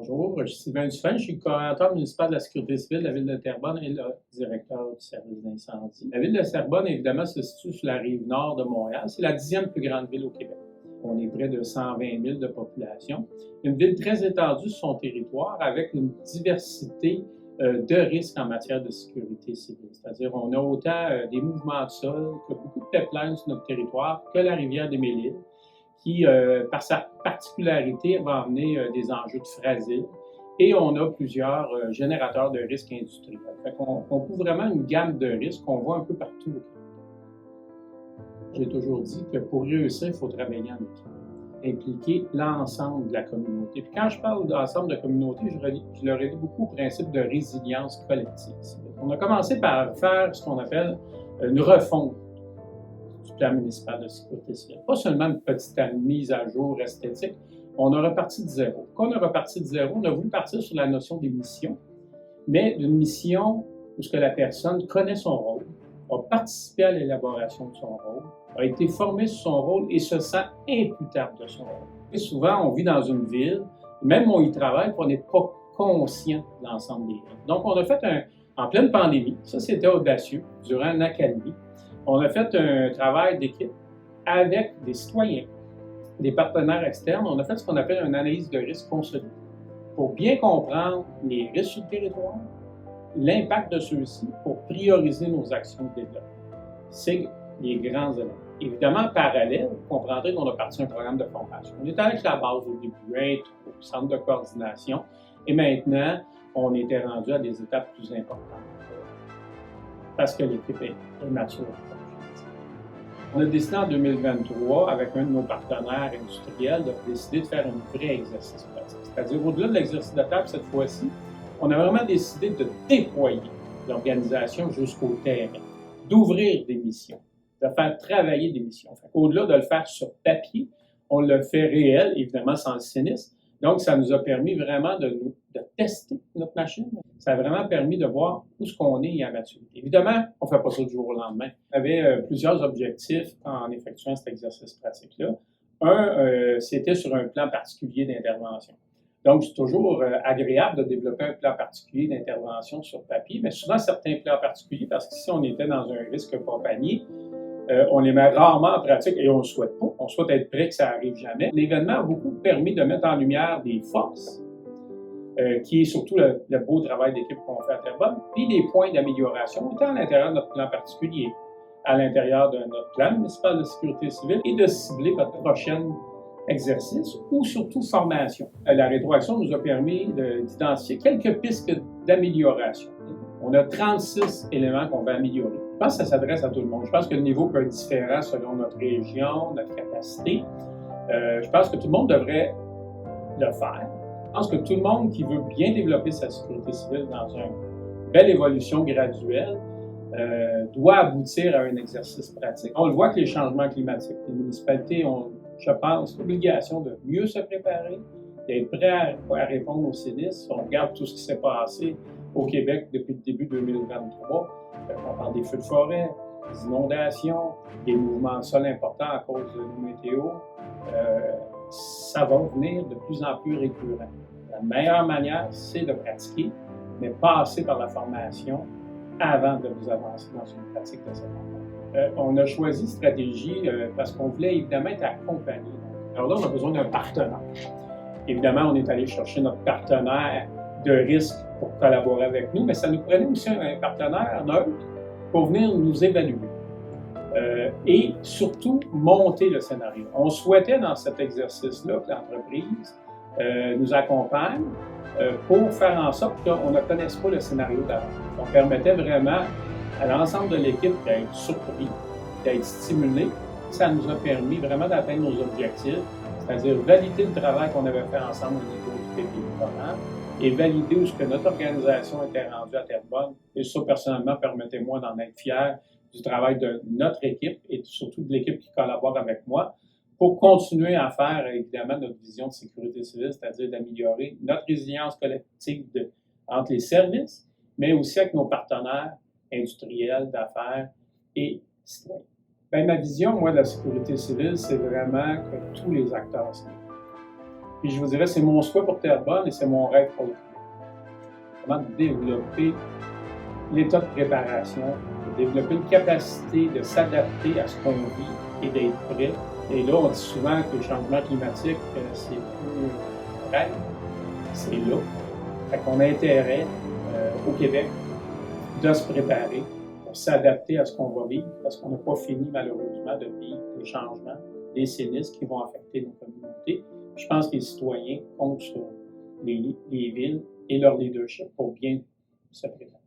Bonjour, je suis Sylvain Dufresne, je suis le coordonnateur municipal de la sécurité civile de la ville de Terrebonne et le directeur du service d'incendie. La ville de Terrebonne, évidemment, se situe sur la rive nord de Montréal. C'est la 10e plus grande ville au Québec. On est près de 120 000 de population. Une ville très étendue sur son territoire avec une diversité de risques en matière de sécurité civile. C'est-à-dire on a autant des mouvements de sol que beaucoup de pipelines sur notre territoire que la rivière des Mille-Îles, qui, par sa particularité, va amener des enjeux de fragile. Et on a plusieurs générateurs de risques industriels. On couvre vraiment une gamme de risques qu'on voit un peu partout. J'ai toujours dit que pour réussir, il faut travailler en équipe, impliquer l'ensemble de la communauté. Puis quand je parle d'ensemble de la communauté, je leur ai dit beaucoup au principe de résilience collective. On a commencé par faire ce qu'on appelle une refonte du plan municipal de sécurité civile. Pas seulement une petite mise à jour esthétique, on a reparti de zéro. Quand on a reparti de zéro, on a voulu partir sur la notion des missions, mais d'une mission où ce que la personne connaît son rôle, a participé à l'élaboration de son rôle, a été formé sur son rôle et se sent imputable de son rôle. Et souvent, on vit dans une ville, même on y travaille, puis on n'est pas conscient de l'ensemble des risques. Donc, on a fait en pleine pandémie, ça c'était audacieux, durant une accalmie, on a fait un travail d'équipe avec des citoyens, des partenaires externes. On a fait ce qu'on appelle une analyse de risque consolidée pour bien comprendre les risques sur le territoire, l'impact de ceux-ci pour prioriser nos actions de développement. C'est les grands éléments. Évidemment, en parallèle, vous comprendrez qu'on a parti un programme de formation. On était avec la base au début, au centre de coordination, et maintenant, on était rendu à des étapes plus importantes parce que l'équipe est mature. On a décidé en 2023, avec un de nos partenaires industriels, de décider de faire un vrai exercice pratique. C'est-à-dire, au-delà de l'exercice de table, cette fois-ci, on a vraiment décidé de déployer l'organisation jusqu'au terrain, d'ouvrir des missions, de faire travailler des missions. Au-delà de le faire sur papier, on le fait réel, évidemment sans le cynisme. Donc, ça nous a permis vraiment de tester notre machine. Ça a vraiment permis de voir où ce qu'on est à maturité. Évidemment, on ne fait pas ça du jour au lendemain. On avait plusieurs objectifs en effectuant cet exercice pratique-là. Un, c'était sur un plan particulier d'intervention. Donc, c'est toujours agréable de développer un plan particulier d'intervention sur papier, mais souvent certains plans particuliers, parce que si on était dans un risque accompagné, on les met rarement en pratique et on ne le souhaite pas. On souhaite être prêt que ça n'arrive jamais. L'événement a beaucoup permis de mettre en lumière des forces, qui est surtout le beau travail d'équipe qu'on fait à Terrebonne, puis des points d'amélioration, autant à l'intérieur de notre plan particulier, à l'intérieur de notre plan municipal de sécurité civile, et de cibler notre prochain exercice ou surtout formation. La rétroaction nous a permis d'identifier quelques pistes d'amélioration. On a 36 éléments qu'on va améliorer. Je pense que ça s'adresse à tout le monde. Je pense que le niveau peut être différent selon notre région, notre capacité. Je pense que tout le monde devrait le faire. Je pense que tout le monde qui veut bien développer sa sécurité civile dans une belle évolution graduelle doit aboutir à un exercice pratique. On le voit que les changements climatiques, les municipalités ont, je pense, l'obligation de mieux se préparer, d'être prêt à répondre aux sinistres. On regarde tout ce qui s'est passé au Québec depuis le début 2023. On parle des feux de forêt, des inondations, des mouvements de sol importants à cause de nos météos. Ça va venir de plus en plus récurrent. La meilleure manière, c'est de pratiquer, mais passer par la formation avant de vous avancer dans une pratique de cette manière. On a choisi stratégie parce qu'on voulait évidemment être accompagné. Alors là, on a besoin d'un partenaire. Évidemment, on est allé chercher notre partenaire de risque pour collaborer avec nous, mais ça nous prenait aussi un partenaire neutre pour venir nous évaluer et surtout monter le scénario. On souhaitait dans cet exercice-là que l'entreprise nous accompagne pour faire en sorte qu'on ne connaisse pas le scénario d'avant. On permettait vraiment à l'ensemble de l'équipe d'être surpris, d'être stimulé. Ça nous a permis vraiment d'atteindre nos objectifs, c'est-à-dire valider le travail qu'on avait fait ensemble au niveau du PPI et valider où ce que notre organisation était rendue à Terrebonne. Et ça, personnellement, permettez-moi d'en être fier du travail de notre équipe et surtout de l'équipe qui collabore avec moi pour continuer à faire, évidemment, notre vision de sécurité civile, c'est-à-dire d'améliorer notre résilience collective entre les services, mais aussi avec nos partenaires industriels, d'affaires et citoyens. Bien, ma vision, moi, de la sécurité civile, c'est vraiment que tous les acteurs sont. Puis je vous dirais, c'est mon souhait pour Terrebonne et c'est mon rêve pour le Québec. Comment développer l'état de préparation, de développer une capacité de s'adapter à ce qu'on vit et d'être prêt. Et là, on dit souvent que le changement climatique, c'est plus un rêve, c'est là. Fait qu'on a intérêt au Québec de se préparer pour s'adapter à ce qu'on va vivre, parce qu'on n'a pas fini malheureusement de vivre des changements, des sinistres qui vont affecter nos communautés. Je pense que les citoyens comptent sur les villes et leur leadership pour bien se préparer.